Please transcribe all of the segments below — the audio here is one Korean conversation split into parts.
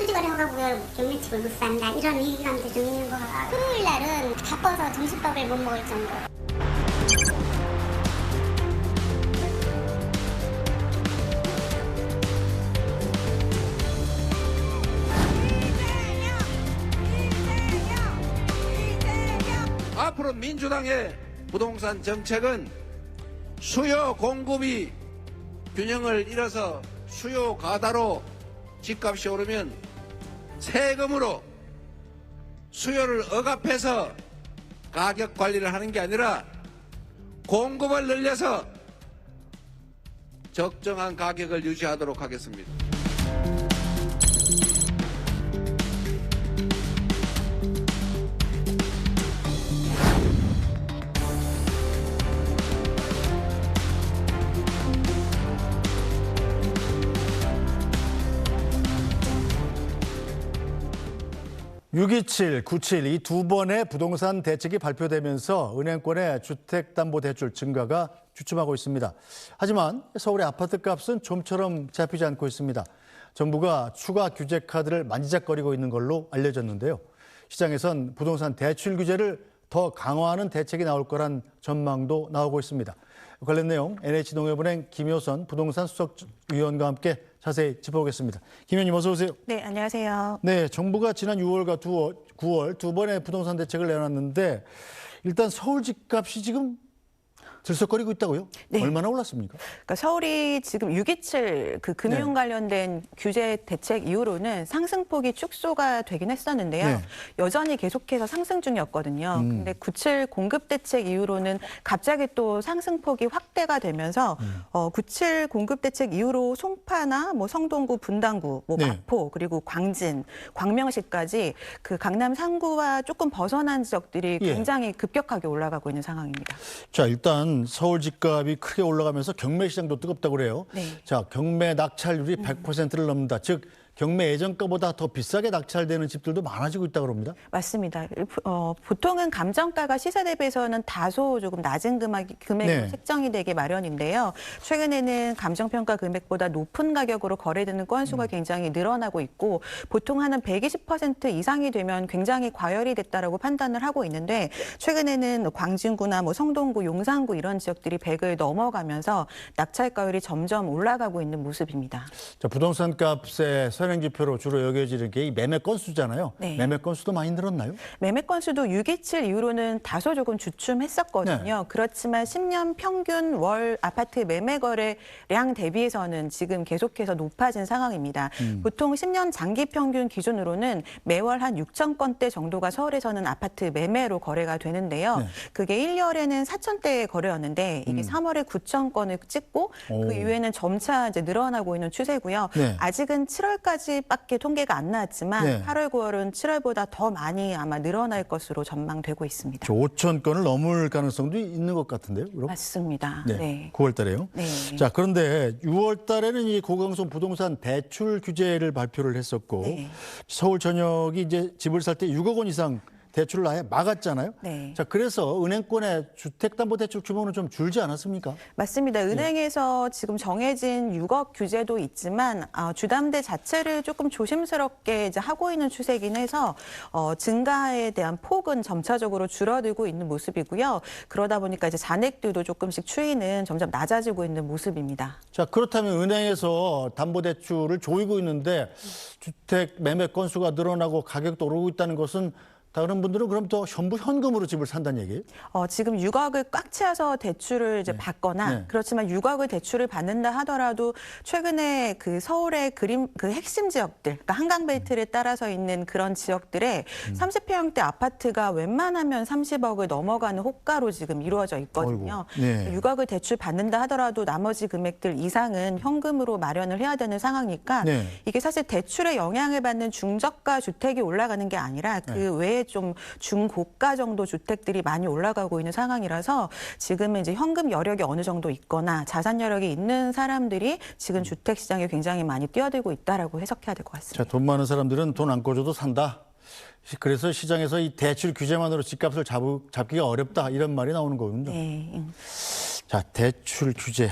수지거래허가구역을 경매집을 못 산다 이런 위기감도 좀 있는 거 같고 토요일 날은 바빠서 점심밥을 못 먹을 정도. 앞으로 민주당의 부동산 정책은 수요 공급이 균형을 잃어서 수요 과다로 집값이 오르면 세금으로 수요를 억압해서 가격 관리를 하는 게 아니라 공급을 늘려서 적정한 가격을 유지하도록 하겠습니다. (627) (97) 이 두 번의 부동산 대책이 발표되면서 은행권의 주택담보대출 증가가 주춤하고 있습니다. 하지만 서울의 아파트값은 좀처럼 잡히지 않고 있습니다. 정부가 추가 규제 카드를 만지작거리고 있는 걸로 알려졌는데요. 시장에선 부동산 대출 규제를 더 강화하는 대책이 나올 거란 전망도 나오고 있습니다. 관련 내용 NH농협은행 김효선 부동산 수석위원과 함께 자세히 짚어보겠습니다. 김 의원님 어서 오세요. 네, 안녕하세요. 네, 정부가 지난 6월과 9월 두 번의 부동산 대책을 내놨는데 일단 서울 집값이 지금 들썩거리고 있다고요? 네. 얼마나 올랐습니까? 그러니까 서울이 지금 627 그 금융 네. 관련된 규제 대책 이후로는 상승폭이 축소가 되긴 했었는데요. 네. 여전히 계속해서 상승 중이었거든요. 근데 97 공급 대책 이후로는 갑자기 또 상승폭이 확대가 되면서 97 공급 대책 이후로 송파나 뭐 성동구, 분당구, 뭐 네. 마포 그리고 광진, 광명시까지 그 강남 3구와 조금 벗어난 지역들이 예. 굉장히 급격하게 올라가고 있는 상황입니다. 자, 일단 서울 집값이 크게 올라가면서 경매 시장도 뜨겁다고 그래요. 네. 자, 경매 낙찰률이 100%를 넘는다. 즉 경매 예전가보다 더 비싸게 낙찰되는 집들도 많아지고 있다고 합니다. 맞습니다. 보통은 감정가가 시세 대비해서는 다소 조금 낮은 금액으로 네. 책정이 되기 마련인데요. 최근에는 감정평가 금액보다 높은 가격으로 거래되는 건수가 굉장히 늘어나고 있고 보통 한 120% 이상이 되면 굉장히 과열이 됐다라고 판단을 하고 있는데 최근에는 광진구나 뭐 성동구, 용산구 이런 지역들이 100을 넘어가면서 낙찰가율이 점점 올라가고 있는 모습입니다. 자, 부동산 값의 선행지표로 주로 여겨지는 게 이 매매 건수잖아요. 네. 매매 건수도 많이 늘었나요? 매매 건수도 627 이후로는 다소 조금 주춤했었거든요. 네. 그렇지만 10년 평균 월 아파트 매매 거래량 대비해서는 지금 계속해서 높아진 상황입니다. 보통 10년 장기 평균 기준으로는 매월 한 6천 건대 정도가 서울에서는 아파트 매매로 거래가 되는데요. 네. 그게 1월에는 4천대 거래였는데 이게 3월에 9천 건을 찍고 오. 그 이후에는 점차 이제 늘어나고 있는 추세고요. 네. 아직은 7월까지밖에 통계가 안 나왔지만 네. 8월, 9월은 7월보다 더 많이 아마 늘어날 것으로 전망되고 있습니다. 5천 건을 넘을 가능성도 있는 것 같은데요. 그럼? 맞습니다. 네. 네. 9월 달에요. 네. 자, 그런데 6월 달에는 이 고강성 부동산 대출 규제를 발표를 했었고 네. 서울 전역이 이제 집을 살 때 6억 원 이상 대출을 아예 막았잖아요. 네. 자, 그래서 은행권의 주택담보대출 규모는 좀 줄지 않았습니까? 맞습니다. 은행에서 지금 정해진 6억 규제도 있지만 주담대 자체를 조금 조심스럽게 이제 하고 있는 추세이긴 해서 증가에 대한 폭은 점차적으로 줄어들고 있는 모습이고요. 그러다 보니까 이제 잔액들도 조금씩 추이는 점점 낮아지고 있는 모습입니다. 자, 그렇다면 은행에서 담보대출을 조이고 있는데 주택 매매 건수가 늘어나고 가격도 오르고 있다는 것은 다른 분들은 그럼 또 전부 현금으로 집을 산다는 얘기예요? 지금 6억을 꽉 채워서 대출을 이제 받거나 네. 그렇지만 6억을 대출을 받는다 하더라도 최근에 그 서울의 그 핵심 지역들, 그러니까 한강벨트를 따라서 있는 그런 지역들에 30평대 아파트가 웬만하면 30억을 넘어가는 호가로 지금 이루어져 있거든요. 어이구, 네. 6억을 대출 받는다 하더라도 나머지 금액들 이상은 현금으로 마련을 해야 되는 상황이니까 네. 이게 사실 대출에 영향을 받는 중저가 주택이 올라가는 게 아니라 그 외에 좀 중고가 정도 주택들이 많이 올라가고 있는 상황이라서 지금은 이제 현금 여력이 어느 정도 있거나 자산 여력이 있는 사람들이 지금 주택 시장에 굉장히 많이 뛰어들고 있다라고 해석해야 될 것 같습니다. 자, 돈 많은 사람들은 돈 안 꿔줘도 산다. 그래서 시장에서 이 대출 규제만으로 집값을 잡기가 어렵다 이런 말이 나오는 거군요. 네. 자, 대출 규제.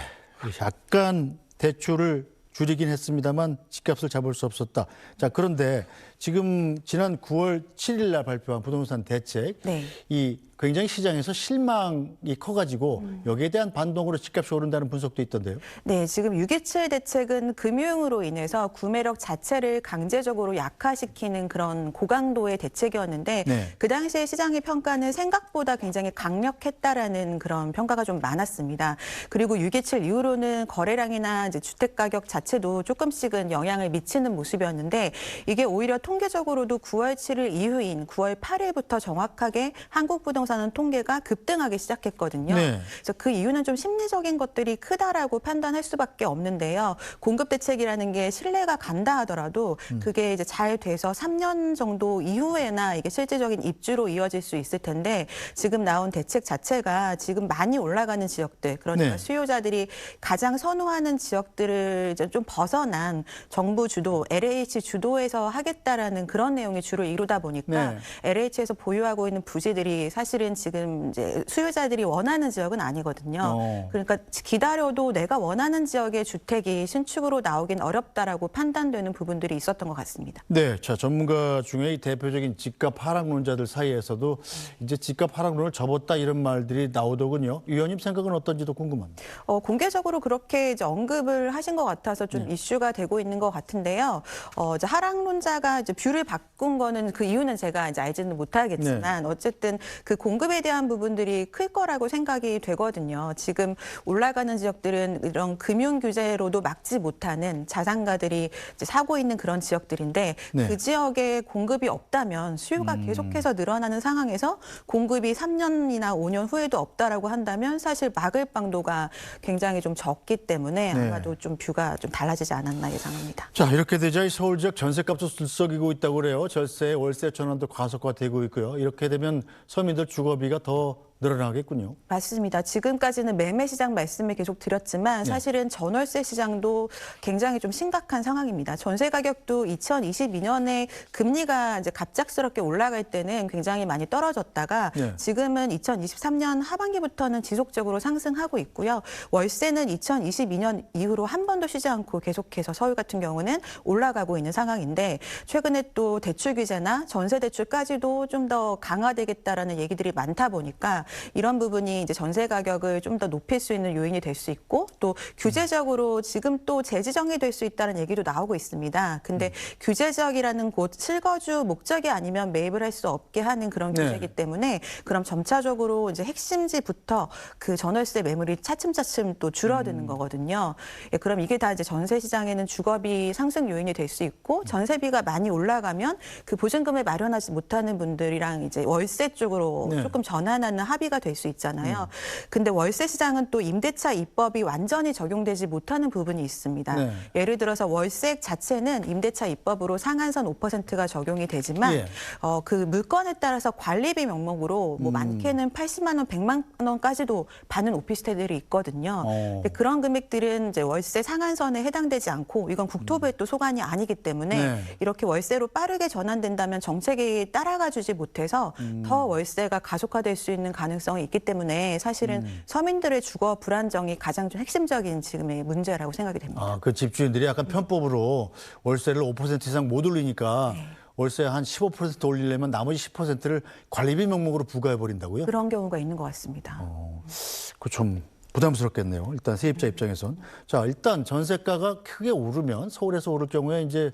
약간 대출을 줄이긴 했습니다만 집값을 잡을 수 없었다. 자, 그런데 지금 지난 9월 7일 날 발표한 부동산 대책, 네. 이 굉장히 시장에서 실망이 커가지고 여기에 대한 반동으로 집값이 오른다는 분석도 있던데요. 네, 지금 6.27 대책은 금융으로 인해서 구매력 자체를 강제적으로 약화시키는 그런 고강도의 대책이었는데 네. 그 당시에 시장의 평가는 생각보다 굉장히 강력했다라는 그런 평가가 좀 많았습니다. 그리고 6.27 이후로는 거래량이나 이제 주택 가격 자체도 조금씩은 영향을 미치는 모습이었는데 이게 오히려 통계적으로도 9월 7일 이후인 9월 8일부터 정확하게 한국 부동산은 통계가 급등하기 시작했거든요. 네. 그래서 그 이유는 좀 심리적인 것들이 크다라고 판단할 수밖에 없는데요. 공급 대책이라는 게 신뢰가 간다 하더라도 그게 이제 잘 돼서 3년 정도 이후에나 이게 실질적인 입주로 이어질 수 있을 텐데 지금 나온 대책 자체가 지금 많이 올라가는 지역들, 그러니까 네. 수요자들이 가장 선호하는 지역들을 이제 좀 벗어난 정부 주도, LH 주도에서 하겠다라는 그런 내용이 주로 이루다 보니까 네. LH에서 보유하고 있는 부지들이 사실은 지금 이제 수요자들이 원하는 지역은 아니거든요. 그러니까 기다려도 내가 원하는 지역의 주택이 신축으로 나오긴 어렵다라고 판단되는 부분들이 있었던 것 같습니다. 네, 자 전문가 중에 이 대표적인 집값 하락론자들 사이에서도 이제 집값 하락론을 접었다 이런 말들이 나오더군요. 위원님 생각은 어떤지도 궁금합니다. 공개적으로 그렇게 이제 언급을 하신 것 같아서 좀 이슈가 되고 있는 것 같은데요. 이제 하락론자가 이제 뷰를 바꾼 거는 그 이유는 제가 이제 알지는 못하겠지만 어쨌든 그 공급에 대한 부분들이 클 거라고 생각이 되거든요. 지금 올라가는 지역들은 이런 금융 규제로도 막지 못하는 자산가들이 이제 사고 있는 그런 지역들인데 네. 그 지역에 공급이 없다면 수요가 계속해서 늘어나는 상황에서 공급이 3년이나 5년 후에도 없다라고 한다면 사실 막을 방도가 굉장히 좀 적기 때문에 네. 아마도 좀 뷰가 좀 달라지지 않았나 예상합니다. 자, 이렇게 되자 이 서울 지역 전셋값도 들썩이고 있다고 그래요. 절세, 월세 전환도 가속화되고 있고요. 이렇게 되면 서민들 주거비가 더 늘어나겠군요. 맞습니다. 지금까지는 매매 시장 말씀을 계속 드렸지만 사실은 전월세 시장도 굉장히 좀 심각한 상황입니다. 전세 가격도 2022년에 금리가 이제 갑작스럽게 올라갈 때는 굉장히 많이 떨어졌다가 지금은 2023년 하반기부터는 지속적으로 상승하고 있고요. 월세는 2022년 이후로 한 번도 쉬지 않고 계속해서 서울 같은 경우는 올라가고 있는 상황인데 최근에 또 대출 규제나 전세 대출까지도 좀 더 강화되겠다라는 얘기들이 많다 보니까 이런 부분이 이제 전세 가격을 좀 더 높일 수 있는 요인이 될 수 있고 또 규제적으로 지금 또 재지정이 될 수 있다는 얘기도 나오고 있습니다. 근데 규제적이라는 곳 실거주 목적이 아니면 매입을 할 수 없게 하는 그런 규제이기 때문에 그럼 점차적으로 이제 핵심지부터 그 전월세 매물이 차츰차츰 또 줄어드는 거거든요. 예, 그럼 이게 다 이제 전세 시장에는 주거비 상승 요인이 될 수 있고 전세비가 많이 올라가면 그 보증금을 마련하지 못하는 분들이랑 이제 월세 쪽으로 조금 전환하는 합의가 될 수 있잖아요. 근데 월세 시장은 또 임대차 입법이 완전히 적용되지 못하는 부분이 있습니다. 예를 들어서 월세 자체는 임대차 입법으로 상한선 5%가 적용이 되지만 그 물건에 따라서 관리비 명목으로 뭐 많게는 80만 원, 100만 원까지도 받는 오피스텔들이 있거든요. 근데 그런 금액들은 이제 월세 상한선에 해당되지 않고 이건 국토부의 또 소관이 아니기 때문에 이렇게 월세로 빠르게 전환된다면 정책이 따라가주지 못해서 더 월세가 가속화될 수 있는 가능성이 있기 때문에 사실은 서민들의 주거 불안정이 가장 좀 핵심적인 지금의 문제라고 생각이 됩니다. 아, 그 집주인들이 약간 편법으로 월세를 5% 이상 못 올리니까 월세 한 15% 올리려면 나머지 10%를 관리비 명목으로 부과해 버린다고요? 그런 경우가 있는 것 같습니다. 그 좀 부담스럽겠네요. 일단 세입자 입장에선. 자, 일단 전세가가 크게 오르면 서울에서 오를 경우에 이제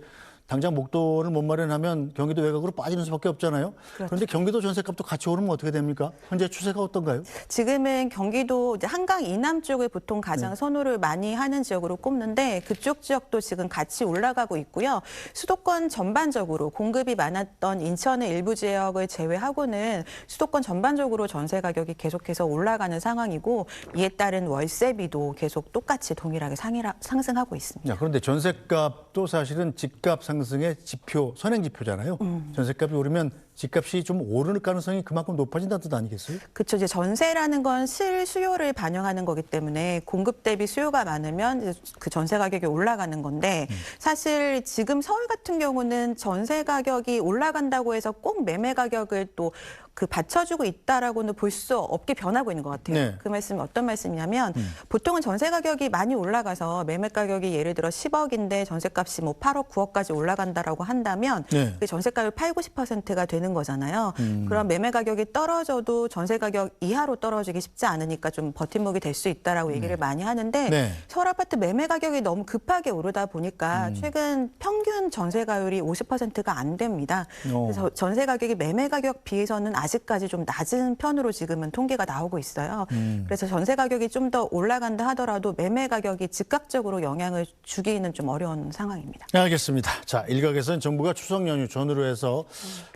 당장 목돈을 못 마련하면 경기도 외곽으로 빠지는 수밖에 없잖아요. 그런데 경기도 전셋값도 같이 오르면 어떻게 됩니까? 현재 추세가 어떤가요? 지금은 경기도 이제 한강 이남 쪽을 보통 가장 선호를 많이 하는 지역으로 꼽는데 그쪽 지역도 지금 같이 올라가고 있고요. 수도권 전반적으로 공급이 많았던 인천의 일부 지역을 제외하고는 수도권 전반적으로 전세 가격이 계속해서 올라가는 상황이고 이에 따른 월세비도 계속 똑같이 동일하게 상승하고 있습니다. 그런데 전셋값도 사실은 집값 상승의 지표, 선행 지표잖아요. 전셋값이 오르면 집값이 좀 오르는 가능성이 그만큼 높아진다는 뜻 아니겠어요? 그렇죠. 이제 전세라는 건 실수요를 반영하는 거기 때문에 공급 대비 수요가 많으면 이제 그 전세 가격이 올라가는 건데 사실 지금 서울 같은 경우는 전세 가격이 올라간다고 해서 꼭 매매 가격을 또 그 받쳐주고 있다라고는 볼 수 없게 변하고 있는 것 같아요. 네. 그 말씀이 어떤 말씀이냐면 보통은 전세 가격이 많이 올라가서 매매 가격이 예를 들어 10억인데 전세값이 뭐 8억, 9억까지 올라간다라고 한다면 네. 그 전세가율 8, 90%가 되는 거잖아요. 그럼 매매 가격이 떨어져도 전세 가격 이하로 떨어지기 쉽지 않으니까 좀 버팀목이 될 수 있다라고 얘기를 많이 하는데 네. 서울 아파트 매매 가격이 너무 급하게 오르다 보니까 최근 평균 전세가율이 50%가 안 됩니다. 그래서 전세 가격이 매매 가격 비해서는 아직까지 좀 낮은 편으로 지금은 통계가 나오고 있어요. 그래서 전세 가격이 좀 더 올라간다 하더라도 매매 가격이 즉각적으로 영향을 주기는 좀 어려운 상황입니다. 네, 알겠습니다. 자, 일각에서는 정부가 추석 연휴 전후로 해서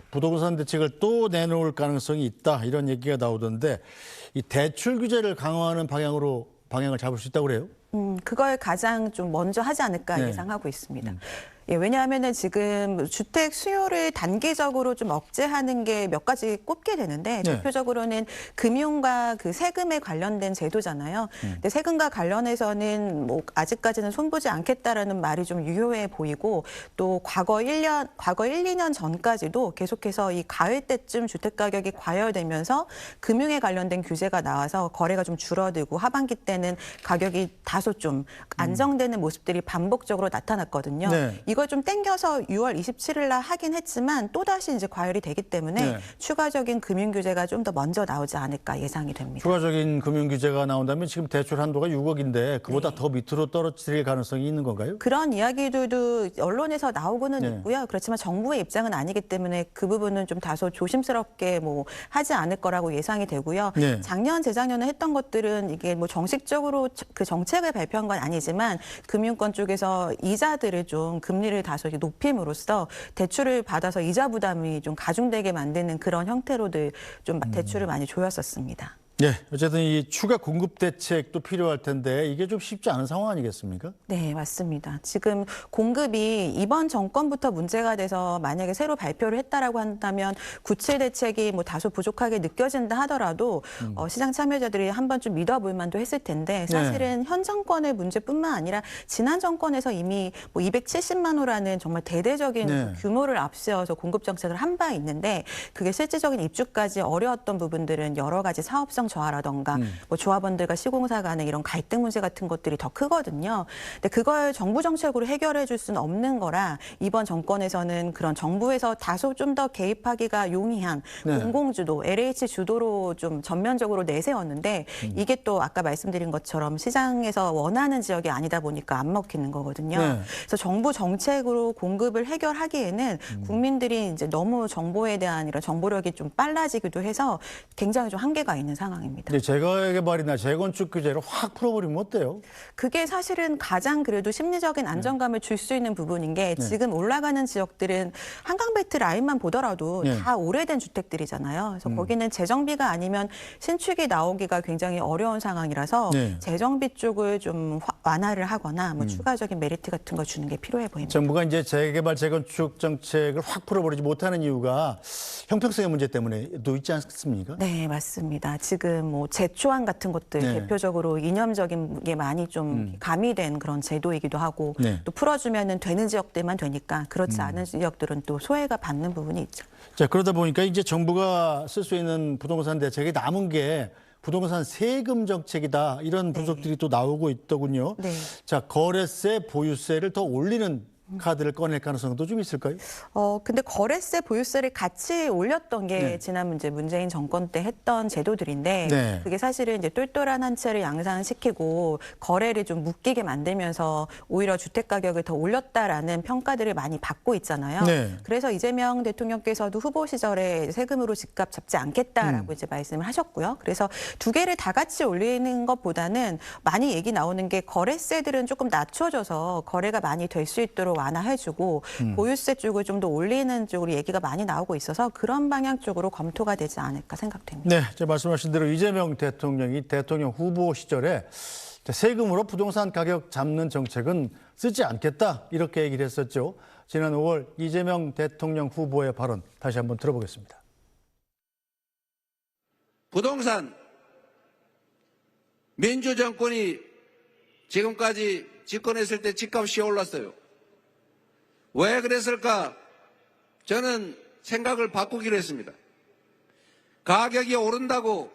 부동산 대책을 또 내놓을 가능성이 있다 이런 얘기가 나오던데 이 대출 규제를 강화하는 방향을 잡을 수 있다고 그래요? 그걸 가장 좀 먼저 하지 않을까 네. 예상하고 있습니다. 예, 왜냐하면은 지금 주택 수요를 단기적으로 좀 억제하는 게 몇 가지 꼽게 되는데 네. 대표적으로는 금융과 그 세금에 관련된 제도잖아요. 근데 세금과 관련해서는 뭐 아직까지는 손보지 않겠다라는 말이 좀 유효해 보이고 또 과거 1, 2년 전까지도 계속해서 이 가을 때쯤 주택 가격이 과열되면서 금융에 관련된 규제가 나와서 거래가 좀 줄어들고 하반기 때는 가격이 다소 좀 안정되는 모습들이 반복적으로 나타났거든요. 네. 이걸 좀 땡겨서 6월 27일 날 하긴 했지만 또다시 이제 과열이 되기 때문에 네. 추가적인 금융 규제가 좀 더 먼저 나오지 않을까 예상이 됩니다. 추가적인 금융 규제가 나온다면 지금 대출 한도가 6억인데 그보다 더 밑으로 떨어뜨릴 가능성이 있는 건가요? 그런 이야기들도 언론에서 나오고는 네. 있고요. 그렇지만 정부의 입장은 아니기 때문에 그 부분은 좀 다소 조심스럽게 뭐 하지 않을 거라고 예상이 되고요. 네. 작년, 재작년에 했던 것들은 이게 뭐 정식적으로 그 정책을 발표한 건 아니지만 금융권 쪽에서 이자들을 좀 금리를 다소 높임으로써 대출을 받아서 이자 부담이 좀 가중되게 만드는 그런 형태로들 좀 대출을 많이 조였었습니다. 네, 어쨌든 이 추가 공급 대책도 필요할 텐데 이게 좀 쉽지 않은 상황 아니겠습니까? 네, 맞습니다. 지금 공급이 이번 정권부터 문제가 돼서 만약에 새로 발표를 했다라고 한다면 구체 대책이 뭐 다소 부족하게 느껴진다 하더라도 시장 참여자들이 한번 좀 믿어볼 만도 했을 텐데 사실은 현 정권의 문제뿐만 아니라 지난 정권에서 이미 뭐 270만 호라는 정말 대대적인 네. 규모를 앞세워서 공급 정책을 한 바 있는데 그게 실질적인 입주까지 어려웠던 부분들은 여러 가지 사업성 저하라던가 뭐 조합원들과 시공사 간의 이런 갈등 문제 같은 것들이 더 크거든요. 근데 그걸 정부 정책으로 해결해 줄 수는 없는 거라 이번 정권에서는 그런 정부에서 다소 좀 더 개입하기가 용이한 네. 공공주도, LH 주도로 좀 전면적으로 내세웠는데 이게 또 아까 말씀드린 것처럼 시장에서 원하는 지역이 아니다 보니까 안 먹히는 거거든요. 네. 그래서 정부 정책으로 공급을 해결하기에는 국민들이 이제 너무 정보에 대한 이런 정보력이 좀 빨라지기도 해서 굉장히 좀 한계가 있는 상황입니다. 근데 재가의 개발이나 재건축 규제를 확 풀어버리면 어때요? 그게 사실은 가장 그래도 심리적인 안정감을 줄 수 있는 부분인 게 지금 올라가는 지역들은 한강벨트 라인만 보더라도 네. 다 오래된 주택들이잖아요. 그래서 거기는 재정비가 아니면 신축이 나오기가 굉장히 어려운 상황이라서 네. 재정비 쪽을 좀 완화를 하거나 뭐 추가적인 메리트 같은 거 주는 게 필요해 보입니다. 정부가 이제 재개발, 재건축 정책을 확 풀어버리지 못하는 이유가 형평성의 문제 때문에도 있지 않습니까? 네, 맞습니다. 지금 뭐 제초안 같은 것들 네. 대표적으로 이념적인 게 많이 좀 가미된 그런 제도이기도 하고 네. 또 풀어주면은 되는 지역들만 되니까 그렇지 않은 지역들은 또 소외가 받는 부분이 있죠. 자, 그러다 보니까 이제 정부가 쓸 수 있는 부동산 대책이 남은 게 부동산 세금 정책이다 이런 분석들이 또 나오고 있더군요. 네. 자, 거래세, 보유세를 더 올리는 카드를 꺼낼 가능성도 좀 있을까요? 근데 거래세, 보유세를 같이 올렸던 게 네. 지난 문재인 정권 때 했던 제도들인데 네. 그게 사실은 이제 똘똘한 한 채를 양산시키고 거래를 좀 묶이게 만들면서 오히려 주택 가격을 더 올렸다라는 평가들을 많이 받고 있잖아요. 네. 그래서 이재명 대통령께서도 후보 시절에 세금으로 집값 잡지 않겠다라고 이제 말씀을 하셨고요. 그래서 두 개를 다 같이 올리는 것보다는 많이 얘기 나오는 게 거래세들은 조금 낮춰져서 거래가 많이 될 수 있도록 완화해주고 보유세 쪽을 좀 더 올리는 쪽으로 얘기가 많이 나오고 있어서 그런 방향 쪽으로 검토가 되지 않을까 생각됩니다. 네, 제가 말씀하신 대로 이재명 대통령이 대통령 후보 시절에 자, 세금으로 부동산 가격 잡는 정책은 쓰지 않겠다 이렇게 얘기를 했었죠. 지난 5월 이재명 대통령 후보의 발언 다시 한번 들어보겠습니다. 부동산 민주정권이 지금까지 집권했을 때 집값이 올랐어요. 왜 그랬을까? 저는 생각을 바꾸기로 했습니다. 가격이 오른다고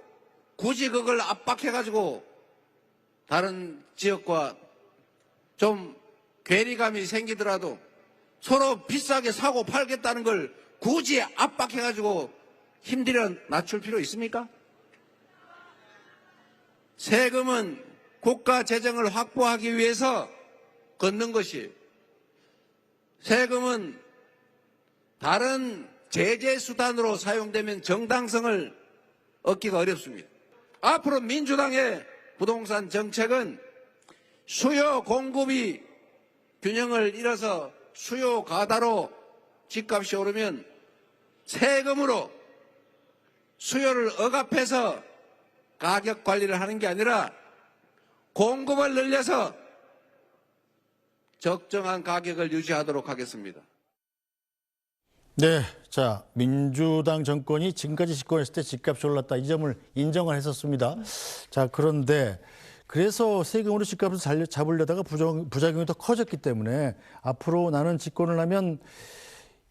굳이 그걸 압박해가지고 다른 지역과 좀 괴리감이 생기더라도 서로 비싸게 사고 팔겠다는 걸 굳이 압박해가지고 힘들여 낮출 필요 있습니까? 세금은 국가 재정을 확보하기 위해서 걷는 것이, 세금은 다른 제재 수단으로 사용되면 정당성을 얻기가 어렵습니다. 앞으로 민주당의 부동산 정책은 수요 공급이 균형을 잃어서 수요 과다로 집값이 오르면 세금으로 수요를 억압해서 가격 관리를 하는 게 아니라 공급을 늘려서 적정한 가격을 유지하도록 하겠습니다. 네, 자, 민주당 정권이 지금까지 집권했을 때 집값이 올랐다 이 점을 인정을 했었습니다. 자, 그런데 그래서 세금으로 집값을 잡으려다가 부작용이 더 커졌기 때문에 앞으로 나는 집권을 하면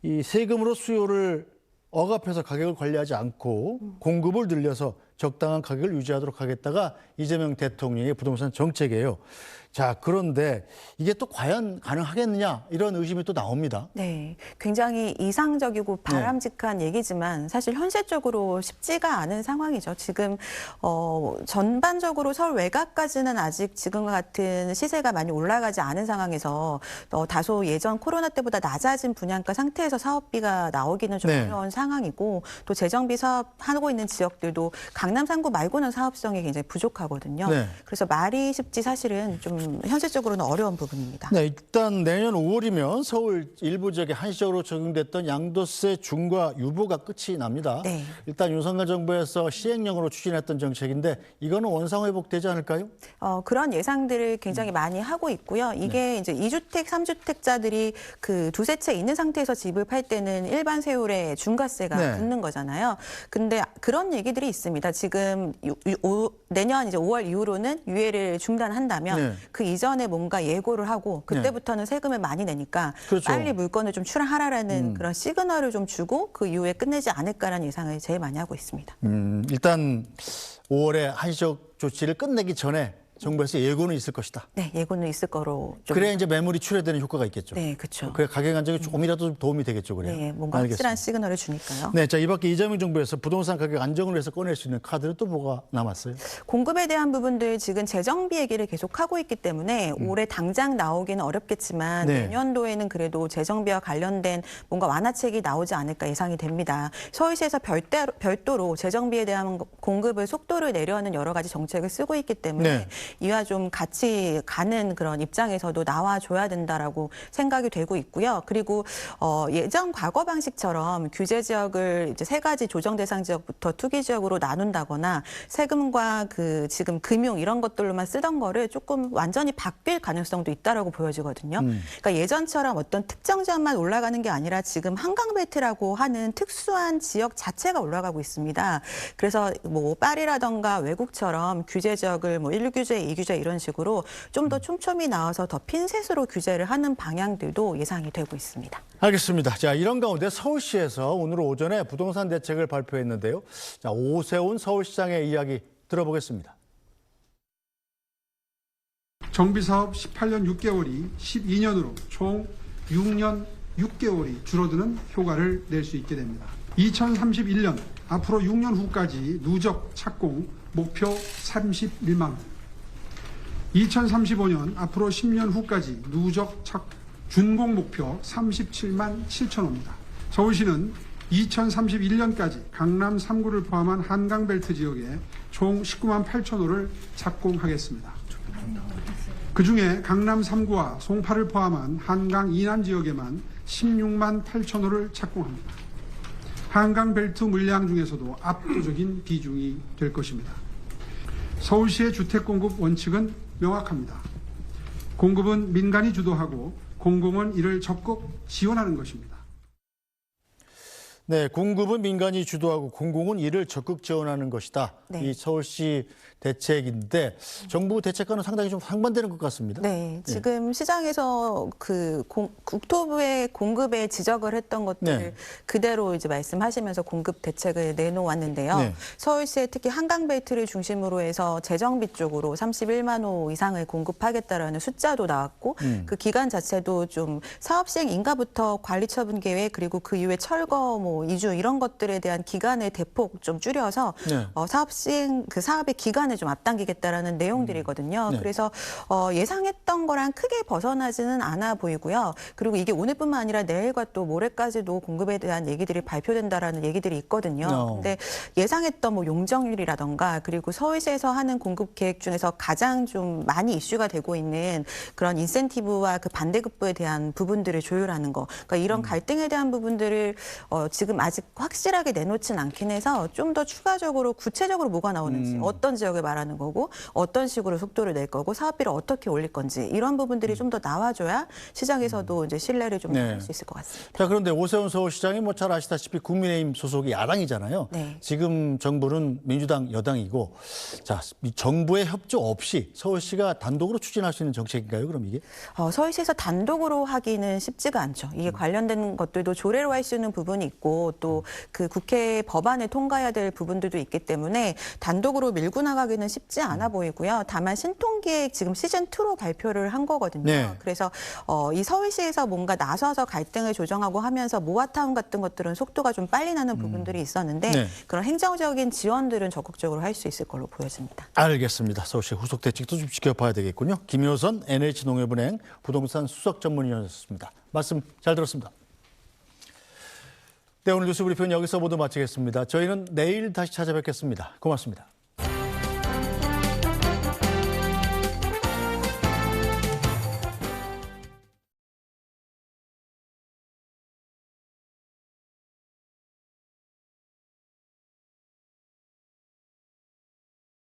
이 세금으로 수요를 억압해서 가격을 관리하지 않고 공급을 늘려서 적당한 가격을 유지하도록 하겠다가 이재명 대통령의 부동산 정책이에요. 자, 그런데 이게 또 과연 가능하겠느냐 이런 의심이 또 나옵니다. 네, 굉장히 이상적이고 바람직한 얘기지만 사실 현실적으로 쉽지가 않은 상황이죠. 지금 전반적으로 서울 외곽까지는 아직 지금과 같은 시세가 많이 올라가지 않은 상황에서 다소 예전 코로나 때보다 낮아진 분양가 상태에서 사업비가 나오기는 좀 어려운 상황이고 또 재정비 사업 하고 있는 지역들도 강남 3구 말고는 사업성이 굉장히 부족하거든요. 그래서 말이 쉽지 사실은 좀 현실적으로는 어려운 부분입니다. 네, 일단 내년 5월이면 서울 일부 지역에 한시적으로 적용됐던 양도세 중과 유보가 끝이 납니다. 네. 일단 윤석열 정부에서 시행령으로 추진했던 정책인데 이거는 원상회복되지 않을까요? 그런 예상들을 굉장히 많이 하고 있고요. 이게 이제 2주택, 3주택자들이 그 두세 채 있는 상태에서 집을 팔 때는 일반 세율에 중과세가 붙는 거잖아요. 근데 그런 얘기들이 있습니다. 지금 내년 이제 5월 이후로는 유예를 중단한다면 그 이전에 뭔가 예고를 하고 그때부터는 세금을 많이 내니까 빨리 물건을 좀 출하하라라는 그런 시그널을 좀 주고 그 이후에 끝내지 않을까라는 예상을 제일 많이 하고 있습니다. 일단 5월에 한시적 조치를 끝내기 전에 정부에서 예고는 있을 것이다. 네, 예고는 있을 거로. 좀. 그래야 이제 매물이 출회되는 효과가 있겠죠. 네, 그렇죠. 그래 가격 안정에 조금이라도 좀 도움이 되겠죠, 그래요. 네, 뭔가 확실한 시그널을 주니까요. 네, 자 이밖에 이재명 정부에서 부동산 가격 안정을 위해서 꺼낼 수 있는 카드는 또 뭐가 남았어요? 공급에 대한 부분들 지금 재정비 얘기를 계속 하고 있기 때문에 올해 당장 나오기는 어렵겠지만 내년도에는 그래도 재정비와 관련된 뭔가 완화책이 나오지 않을까 예상이 됩니다. 서울시에서 별도로 재정비에 대한 공급을 속도를 내려는 여러 가지 정책을 쓰고 있기 때문에 이와 좀 같이 가는 그런 입장에서도 나와줘야 된다라고 생각이 되고 있고요. 그리고 예전 과거 방식처럼 규제 지역을 이제 3가지 조정 대상 지역부터 투기 지역으로 나눈다거나 세금과 그 지금 금융 이런 것들로만 쓰던 거를 조금 완전히 바뀔 가능성도 있다라고 보여지거든요. 그러니까 예전처럼 어떤 특정 지역만 올라가는 게 아니라 지금 한강벨트라고 하는 특수한 지역 자체가 올라가고 있습니다. 그래서 뭐 파리라던가 외국처럼 규제 지역을 뭐 1규제, 2규제 이런 식으로 좀 더 촘촘히 나와서 더 핀셋으로 규제를 하는 방향들도 예상이 되고 있습니다. 알겠습니다. 자, 이런 가운데 서울시에서 오늘 오전에 부동산 대책을 발표했는데요. 자, 오세훈 서울시장의 이야기 들어보겠습니다. 정비사업 18년 6개월이 12년으로 총 6년 6개월이 줄어드는 효과를 낼 수 있게 됩니다. 2031년 앞으로 6년 후까지 누적 착공 목표 31만 원. 2035년 앞으로 10년 후까지 누적 준공 목표 37만 7천 호입니다. 서울시는 2031년까지 강남 3구를 포함한 한강벨트 지역에 총 19만 8천 호를 착공하겠습니다. 그중에 강남 3구와 송파를 포함한 한강 이남 지역에만 16만 8천 호를 착공합니다. 한강벨트 물량 중에서도 압도적인 비중이 될 것입니다. 서울시의 주택공급 원칙은 명확합니다. 공급은 민간이 주도하고 공공은 이를 적극 지원하는 것입니다. 네, 공급은 민간이 주도하고 공공은 이를 적극 지원하는 것이다. 네. 이 서울시 대책인데 정부 대책과는 상당히 좀 상반되는 것 같습니다. 네, 지금 시장에서 국토부의 공급에 지적을 했던 것들을 네. 그대로 이제 말씀하시면서 공급 대책을 내놓았는데요. 네. 서울시에 특히 한강벨트를 중심으로 해서 재정비 쪽으로 31만 호 이상을 공급하겠다라는 숫자도 나왔고 그 기간 자체도 좀 사업 시행 인가부터 관리 처분 계획 그리고 그 이후에 철거 뭐 이주 이런 것들에 대한 기간을 대폭 좀 줄여서 네. 사업 시행 그 사업의 기간을 좀 앞당기겠다라는 내용들이거든요. 네. 그래서 예상했던 거랑 크게 벗어나지는 않아 보이고요. 그리고 이게 오늘뿐만 아니라 내일과 또 모레까지도 공급에 대한 얘기들이 발표된다라는 얘기들이 있거든요. 근데 예상했던 뭐 용적률이라던가 그리고 서울시에서 하는 공급 계획 중에서 가장 좀 많이 이슈가 되고 있는 그런 인센티브와 그 반대급부에 대한 부분들을 조율하는 거. 그러니까 이런 갈등에 대한 부분들을 지금 아직 확실하게 내놓진 않긴 해서 좀 더 추가적으로 구체적으로 뭐가 나오는지 어떤 지역을 말하는 거고 어떤 식으로 속도를 낼 거고 사업비를 어떻게 올릴 건지 이런 부분들이 좀 더 나와줘야 시장에서도 이제 신뢰를 좀 네. 할 수 있을 것 같습니다. 자, 그런데 오세훈 서울시장이 뭐 잘 아시다시피 국민의힘 소속이 야당이잖아요. 네. 지금 정부는 민주당 여당이고, 자, 이 정부의 협조 없이 서울시가 단독으로 추진할 수 있는 정책인가요? 그럼 이게? 서울시에서 단독으로 하기는 쉽지가 않죠. 이게 관련된 것들도 조례로 할 수 있는 부분이 있고 또 그 국회 법안을 통과해야 될 부분들도 있기 때문에 단독으로 밀고 나가기는 쉽지 않아 보이고요. 다만 신통기획 지금 시즌2로 발표를 한 거거든요. 네. 그래서 이 서울시에서 뭔가 나서서 갈등을 조정하고 하면서 모아타운 같은 것들은 속도가 좀 빨리 나는 부분들이 있었는데 네. 그런 행정적인 지원들은 적극적으로 할 수 있을 걸로 보여집니다. 알겠습니다. 서울시 후속 대책도 좀 지켜봐야 되겠군요. 김효선 NH농협은행 부동산 수석 전문위원이었습니다. 말씀 잘 들었습니다. 네, 오늘 뉴스 브리핑은 여기서 모두 마치겠습니다. 저희는 내일 다시 찾아뵙겠습니다. 고맙습니다.